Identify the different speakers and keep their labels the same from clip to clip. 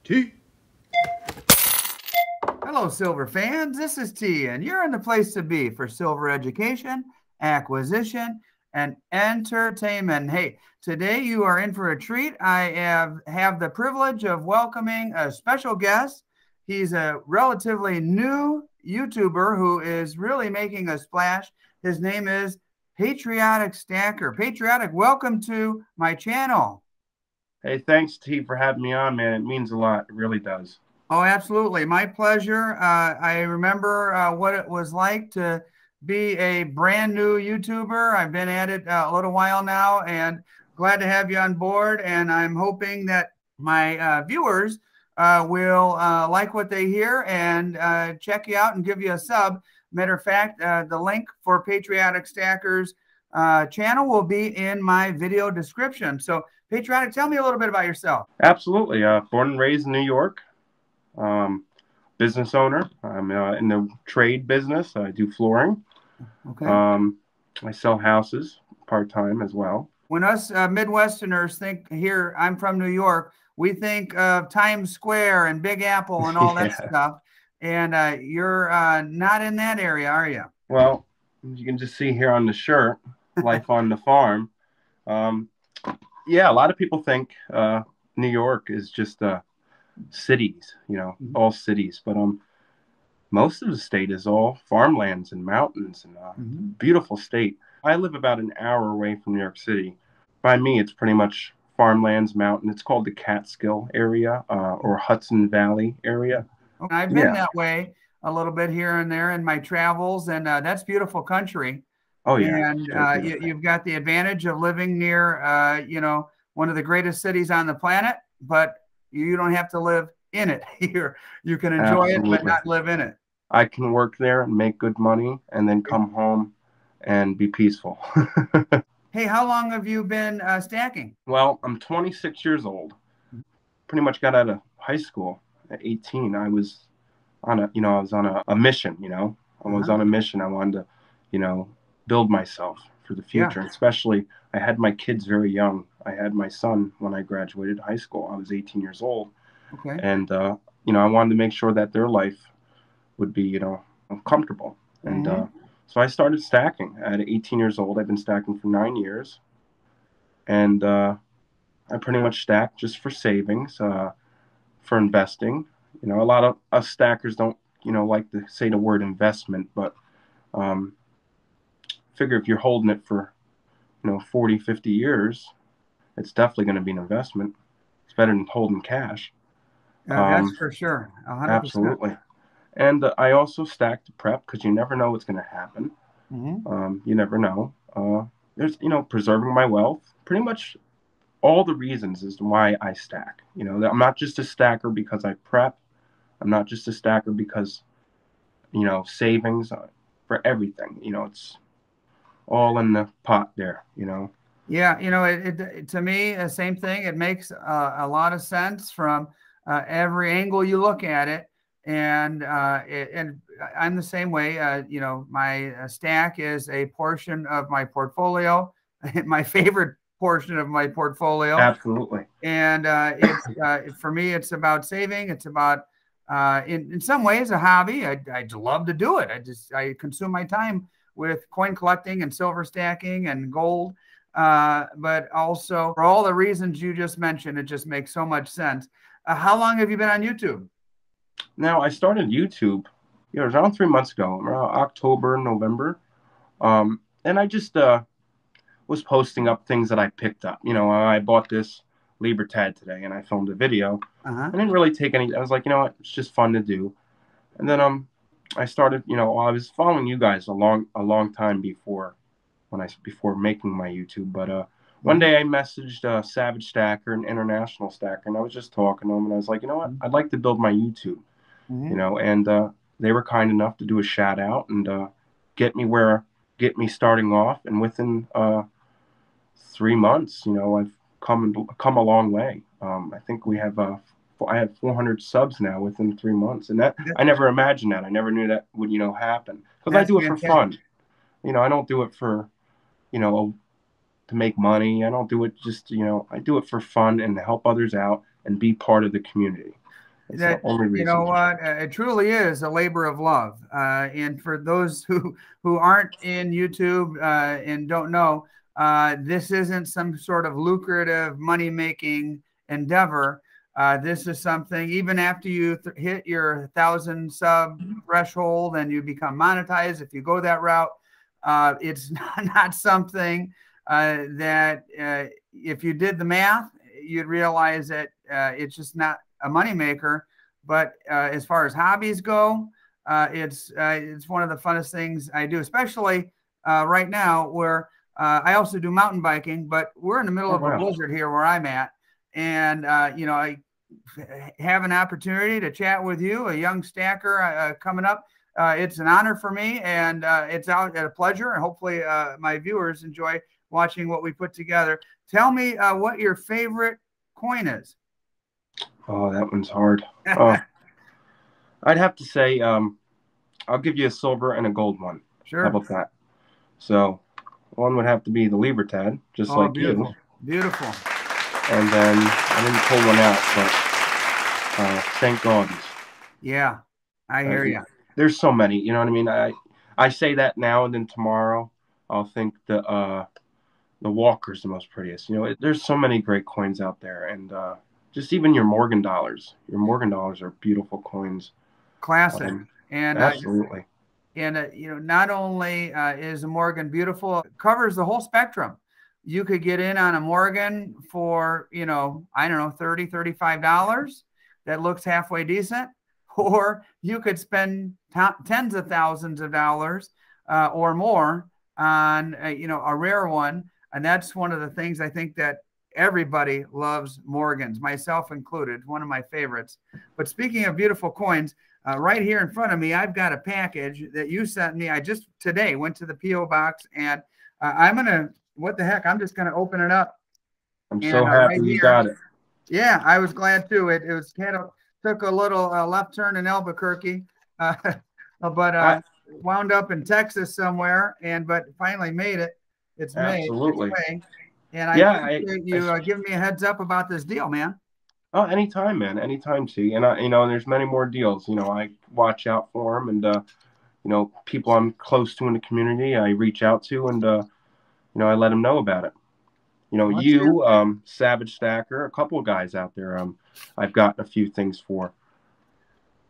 Speaker 1: T. Hello, Silver fans. This is T, and you're in the place to be for Silver education, acquisition, and entertainment. Hey, today you are in for a treat. I have the privilege of welcoming a special guest. He's a relatively new YouTuber who is really making a splash. His name is Patriotic Stacker. Patriotic, welcome to my channel.
Speaker 2: Hey, thanks, T, for having me on, man. It means a lot. It really does.
Speaker 1: Oh, absolutely. My pleasure. I remember what it was like to be a brand new YouTuber. I've been at it a little while now and glad to have you on board. And I'm hoping that my viewers will like what they hear and check you out and give you a sub. Matter of fact, the link for Patriotic Stacker's channel will be in my video description. So, Patriotic, tell me a little bit about yourself.
Speaker 2: Absolutely. Born and raised in New York. Business owner. I'm in the trade business. I do flooring.
Speaker 1: Okay.
Speaker 2: I sell houses part-time as well.
Speaker 1: When us Midwesterners think here, I'm from New York, we think of Times Square and Big Apple and all that stuff. And you're not in that area, are you?
Speaker 2: Well, you can just see here on the shirt, life on the farm. Yeah, a lot of people think New York is just cities, all cities. But most of the state is all farmlands and mountains and beautiful state. I live about an hour away from New York City. By me, it's pretty much farmlands, mountain. It's called the Catskill area or Hudson Valley area.
Speaker 1: I've been that way a little bit here and there in my travels, and that's beautiful country.
Speaker 2: Oh, yeah.
Speaker 1: And you've got the advantage of living near, one of the greatest cities on the planet, but you don't have to live in it here. You can enjoy it, but not live in it.
Speaker 2: I can work there and make good money and then come home and be peaceful.
Speaker 1: Hey, how long have you been stacking?
Speaker 2: Well, I'm 26 years old. Pretty much got out of high school at 18. I was on a mission, I was on a mission. I wanted to, build myself for the future. Yeah. Especially, I had my kids very young. I had my son when I graduated high school. I was 18 years old.
Speaker 1: Okay.
Speaker 2: And, I wanted to make sure that their life would be, comfortable. And so I started stacking at 18 years old. I've been stacking for 9 years. And I pretty much stack just for savings, for investing. A lot of us stackers don't, like to say the word investment, but figure if you're holding it for, 40, 50 years, it's definitely going to be an investment. It's better than holding cash.
Speaker 1: That's for sure. 100%.
Speaker 2: Absolutely. And I also stack to prep because you never know what's going to happen. You never know. There's, preserving my wealth. Pretty much all the reasons as to why I stack. I'm not just a stacker because I prep. I'm not just a stacker because, savings for everything. It's all in the pot there,
Speaker 1: Yeah, it to me, the same thing. It makes a lot of sense from every angle you look at it. And I'm the same way. My stack is a portion of my portfolio, my favorite portion of my portfolio.
Speaker 2: Absolutely.
Speaker 1: And for me, it's about saving. It's about, in some ways, a hobby. I love to do it. I consume my time with coin collecting and silver stacking and gold. But also for all the reasons you just mentioned, it just makes so much sense. How long have you been on YouTube?
Speaker 2: Now, I started YouTube, it was around 3 months ago, around October, November. And I just was posting up things that I picked up. I bought this Libertad today and I filmed a video. I didn't really take any, I was like, what, it's just fun to do. And then I started, I was following you guys a long time before making my YouTube. But one day I messaged Savage Stacker, an international stacker, and I was just talking to him, and I was like, what, I'd like to build my YouTube, and they were kind enough to do a shout out and get me starting off. And within 3 months, I've come a long way. I think I have 400 subs now within 3 months, and that I never imagined that. I never knew that would happen because I do it for fun. I don't do it for to make money. I don't do it just I do it for fun and to help others out and be part of the community. That's the
Speaker 1: that
Speaker 2: only
Speaker 1: you know
Speaker 2: reason.
Speaker 1: what, it truly is a labor of love. And for those who aren't in YouTube and don't know, this isn't some sort of lucrative money making endeavor. This is something, even after you hit your 1,000 sub threshold and you become monetized, if you go that route, it's not something that if you did the math, you'd realize that it's just not a moneymaker. But as far as hobbies go, it's one of the funnest things I do, especially right now where I also do mountain biking. But we're in the middle
Speaker 2: Oh
Speaker 1: of a
Speaker 2: wow.
Speaker 1: blizzard here where I'm at, and I have an opportunity to chat with you, a young stacker coming up. It's an honor for me, and it's out a pleasure, and hopefully my viewers enjoy watching what we put together. Tell me what your favorite coin is.
Speaker 2: Oh, that one's hard. Oh, I'd have to say, I'll give you a silver and a gold one. How
Speaker 1: Sure.
Speaker 2: about that? So one would have to be the Libertad, just
Speaker 1: Oh,
Speaker 2: like you.
Speaker 1: beautiful. Beautiful.
Speaker 2: And then I didn't pull one out, but St. Gaudens.
Speaker 1: Yeah, I hear you.
Speaker 2: There's so many, you know what I mean? I say that now, and then tomorrow I'll think the Walker's the most prettiest. You know, there's so many great coins out there, and just even your Morgan dollars. Your Morgan dollars are beautiful coins.
Speaker 1: Classic. And
Speaker 2: Absolutely.
Speaker 1: not only is a Morgan beautiful, it covers the whole spectrum. You could get in on a Morgan for, I don't know, $30, $35 that looks halfway decent, or you could spend tens of thousands of dollars or more on, a rare one. And that's one of the things I think that everybody loves Morgans, myself included, one of my favorites. But speaking of beautiful coins, right here in front of me, I've got a package that you sent me. I just today went to the P.O. box, and I'm going to, what the heck, I'm just going to open it up.
Speaker 2: I'm
Speaker 1: And
Speaker 2: so
Speaker 1: right
Speaker 2: happy you
Speaker 1: here,
Speaker 2: got it.
Speaker 1: yeah, I was glad too. It was took a little left turn in Albuquerque, but wound up in Texas somewhere, but finally made it. It's made its
Speaker 2: Absolutely.
Speaker 1: way. And I
Speaker 2: Yeah,
Speaker 1: appreciate you giving me a heads up about this deal, man.
Speaker 2: oh, anytime, man, anytime. See, and there's many more deals. I watch out for them, and people I'm close to in the community, I reach out to, and I let them know about it.
Speaker 1: Let's hear.
Speaker 2: Savage Stacker, a couple of guys out there. I've got a few things for.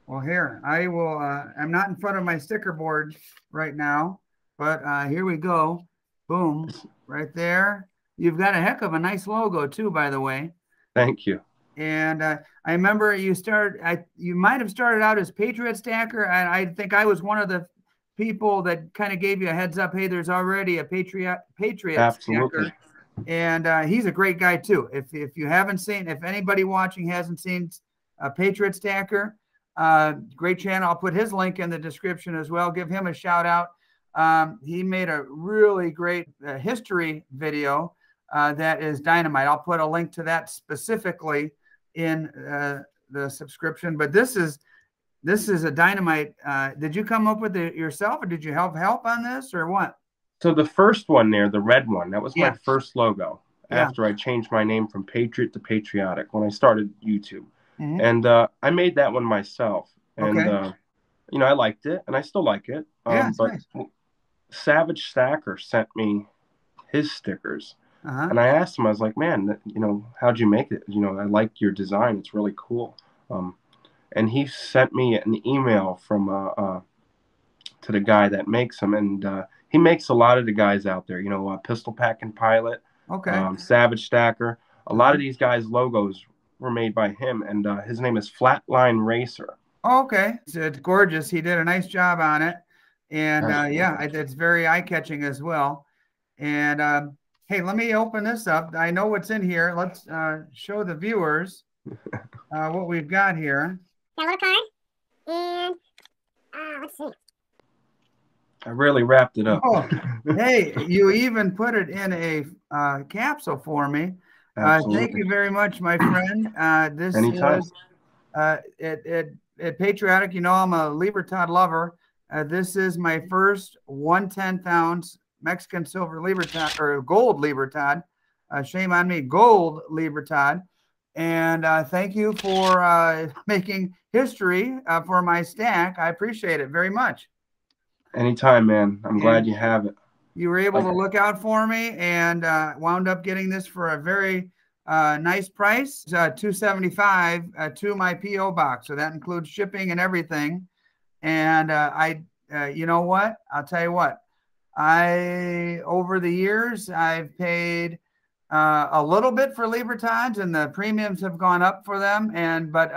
Speaker 1: Well, here, I will, I'm not in front of my sticker board right now, but here we go. Boom, right there. You've got a heck of a nice logo too, by the way.
Speaker 2: Thank you.
Speaker 1: And I remember you might have started out as Patriot Stacker, and I think I was one of the people that kind of gave you a heads up. Hey, there's already a Patriot
Speaker 2: Absolutely.
Speaker 1: Stacker, and he's a great guy too. If you haven't seen, if anybody watching hasn't seen a Patriot Stacker, great channel. I'll put his link in the description as well. Give him a shout out. He made a really great history video that is dynamite. I'll put a link to that specifically in the subscription. But this is a dynamite. Did you come up with it yourself, or did you have help on this, or what?
Speaker 2: So the first one there, the red one, that was my
Speaker 1: Yeah.
Speaker 2: first logo
Speaker 1: Yeah.
Speaker 2: after I changed my name from Patriot to Patriotic when I started YouTube.
Speaker 1: Mhm.
Speaker 2: And I made that one myself. And,
Speaker 1: Okay.
Speaker 2: I liked it, and I still like it.
Speaker 1: Yeah, it's
Speaker 2: But
Speaker 1: nice.
Speaker 2: Savage Stacker sent me his stickers.
Speaker 1: Uh-huh.
Speaker 2: And I asked him, I was like, man, how'd you make it? I like your design. It's really cool. And he sent me an email from to the guy that makes them. And he makes a lot of the guys out there, Pistol Packing Pilot,
Speaker 1: Okay.
Speaker 2: Savage Stacker. A lot of these guys' logos were made by him. And his name is Flatline Racer.
Speaker 1: Okay. It's gorgeous. He did a nice job on it. And yeah, it's very eye-catching as well. And hey, let me open this up. I know what's in here. Let's show the viewers what we've got here.
Speaker 3: Got a little card. And let's see.
Speaker 2: I really wrapped it up.
Speaker 1: Oh, hey, you even put it in a capsule for me. Thank you very much, my friend. This
Speaker 2: Anytime.
Speaker 1: is at Patriotic. I'm a Libertad lover. This is my first 1/10 ounce Mexican silver Libertad, or gold Libertad. Shame on me, gold Libertad. And thank you for making history for my stack. I appreciate it very much.
Speaker 2: Anytime, man. I'm glad
Speaker 1: And
Speaker 2: you have it.
Speaker 1: you were able to look out for me and wound up getting this for a very nice price, $275 to my PO box. So that includes shipping and everything. And you know what? I'll tell you what. Over the years, I've paid a little bit for Libertads, and the premiums have gone up for them. But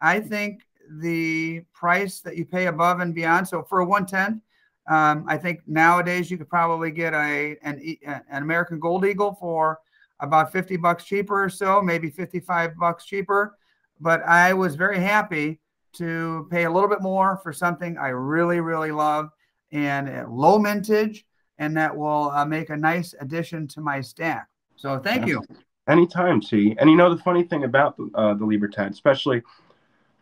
Speaker 1: I think the price that you pay above and beyond. So for a 110, I think nowadays you could probably get an American Gold Eagle for about $50 cheaper or so, maybe $55 cheaper. But I was very happy to pay a little bit more for something I really, really love and low mintage, and that will make a nice addition to my stack. So thank you.
Speaker 2: Anytime, T. And you know the funny thing about the Libertad, especially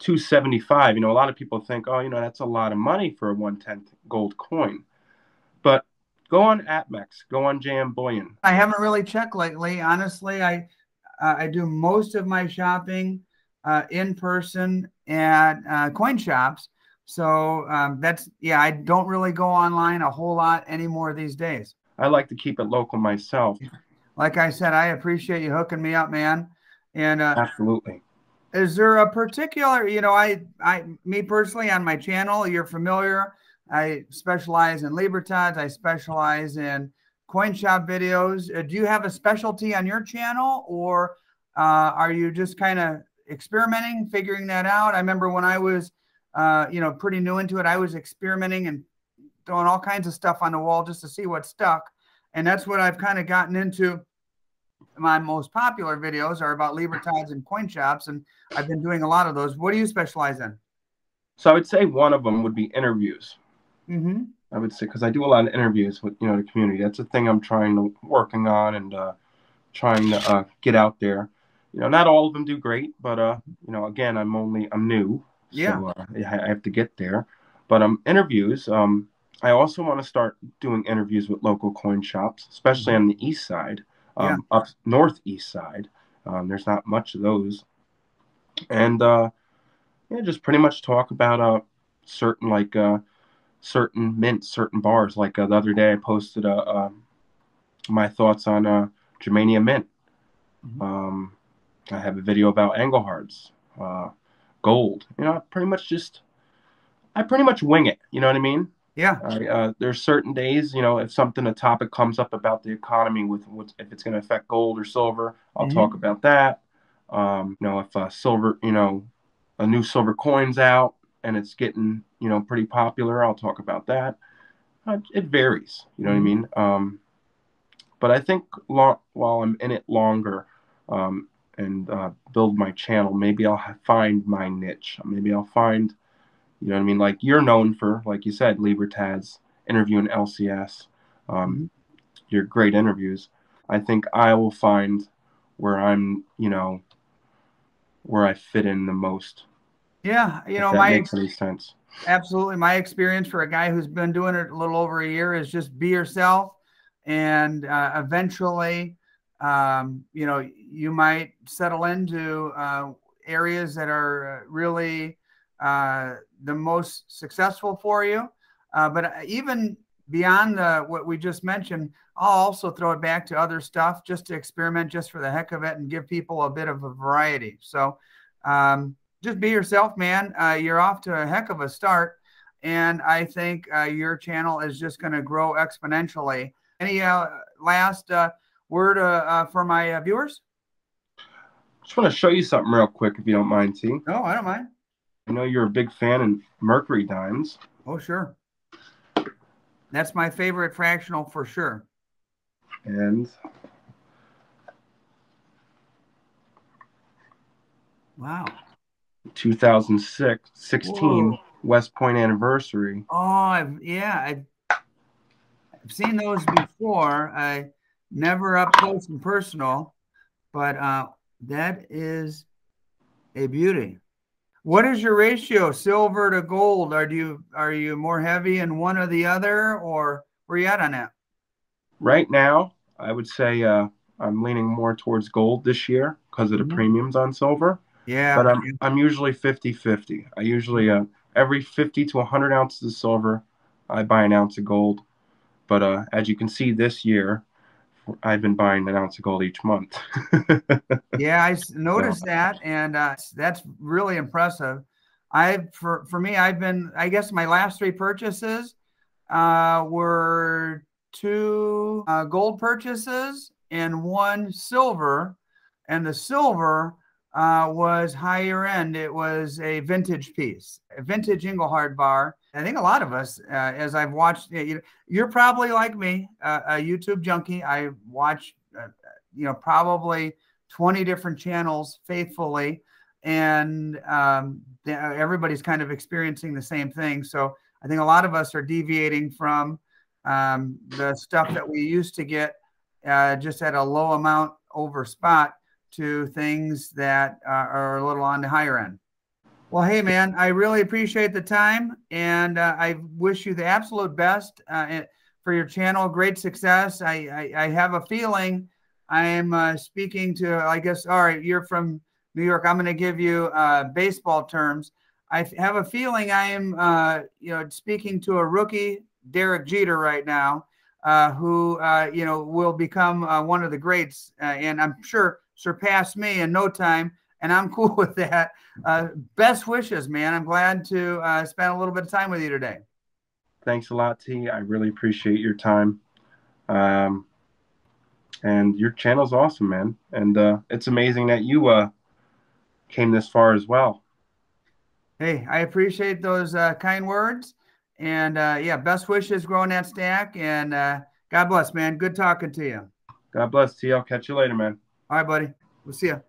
Speaker 2: 275, you know, a lot of people think, oh, you know, that's a lot of money for a 1/10 gold coin. But go on AppMex, go on JM Bullion.
Speaker 1: I haven't really checked lately. Honestly, I do most of my shopping in person at coin shops. So I don't really go online a whole lot anymore these days.
Speaker 2: I like to keep it local myself.
Speaker 1: Like I said, I appreciate you hooking me up, man. And
Speaker 2: absolutely.
Speaker 1: Is there a particular, you know, me personally on my channel, you're familiar. I specialize in Libertads. I specialize in coin shop videos. Do you have a specialty on your channel, or are you just kind of experimenting, figuring that out? I remember when I was, pretty new into it, I was experimenting and throwing all kinds of stuff on the wall just to see what stuck. And that's what I've kind of gotten into. My most popular videos are about Libertads and coin shops, and I've been doing a lot of those. What do you specialize in?
Speaker 2: So I would say one of them would be interviews.
Speaker 1: Mm-hmm.
Speaker 2: I would say, because I do a lot of interviews with, you know, the community. That's a thing I'm working on and trying to get out there. You know, not all of them do great, but you know, again, I'm new,
Speaker 1: yeah.
Speaker 2: So I have to get there. But interviews. I also want to start doing interviews with local coin shops, especially on the east side, up northeast side. There's not much of those, and just pretty much talk about certain certain mints, certain bars. Like the other day, I posted my thoughts on Germania Mint. Mm-hmm. I have a video about Engelhard's gold. You know, I pretty much wing it. You know what I mean?
Speaker 1: Yeah.
Speaker 2: There's certain days, you know, if a topic comes up about the economy if it's going to affect gold or silver, I'll talk about that. You know, if silver, you know, a new silver coin's out and it's getting, you know, pretty popular, I'll talk about that. It varies, you know what I mean? But I think while I'm in it longer and build my channel, maybe I'll find my niche. Maybe I'll find, you know what I mean? Like you're known for, like you said, Libertads, interviewing LCS, your great interviews. I think I will find where I'm, you know, where I fit in the most.
Speaker 1: Yeah, you know,
Speaker 2: that makes any sense.
Speaker 1: Absolutely. My experience for a guy who's been doing it a little over a year is just be yourself. And eventually, you know, you might settle into areas that are really the most successful for you. But even beyond what we just mentioned, I'll also throw it back to other stuff just to experiment just for the heck of it and give people a bit of a variety. So just be yourself, man. You're off to a heck of a start. And I think your channel is just going to grow exponentially. Any last word for my viewers?
Speaker 2: Just want to show you something real quick, if you don't mind, T.
Speaker 1: No, I don't mind.
Speaker 2: I know you're a big fan of Mercury dimes.
Speaker 1: Oh, sure. That's my favorite fractional for sure.
Speaker 2: And
Speaker 1: wow.
Speaker 2: 2016 West Point anniversary.
Speaker 1: Oh, I've seen those before. I never up close and personal, but that is a beauty. What is your ratio, silver to gold? Are you more heavy in one or the other, or where are you at on that?
Speaker 2: Right now, I would say I'm leaning more towards gold this year because of the
Speaker 1: Mhm.
Speaker 2: premiums on silver. But
Speaker 1: Yeah.
Speaker 2: I'm usually 50-50. I usually every 50 to 100 ounces of silver, I buy an ounce of gold. But as you can see this year, I've been buying an ounce of gold each month.
Speaker 1: Yeah,
Speaker 2: So
Speaker 1: noticed that, and that's really impressive. For me, I've been, I guess my last three purchases were two gold purchases and one silver, and the silver was higher end. It was a vintage piece, a vintage Engelhard bar. I think a lot of us, as I've watched, you're probably like me, a YouTube junkie. I watch, probably 20 different channels faithfully, and everybody's kind of experiencing the same thing. So I think a lot of us are deviating from the stuff that we used to get just at a low amount over spot to things that are a little on the higher end. Well, hey, man, I really appreciate the time, and I wish you the absolute best for your channel. Great success. I have a feeling I'm speaking to, I guess, all right, you're from New York. I'm going to give you baseball terms. I have a feeling I am, speaking to a rookie, Derek Jeter, right now, who, will become one of the greats, and I'm sure surpass me in no time. And I'm cool with that. Best wishes, man. I'm glad to spend a little bit of time with you today.
Speaker 2: thanks a lot, T. I really appreciate your time. Um, and your channel's awesome, man. And it's amazing that you came this far as well.
Speaker 1: Hey, I appreciate those kind words. And yeah, best wishes growing that stack. And God bless, man. Good talking to you.
Speaker 2: God bless, T. I'll catch you later, man.
Speaker 1: All right, buddy. We'll see you.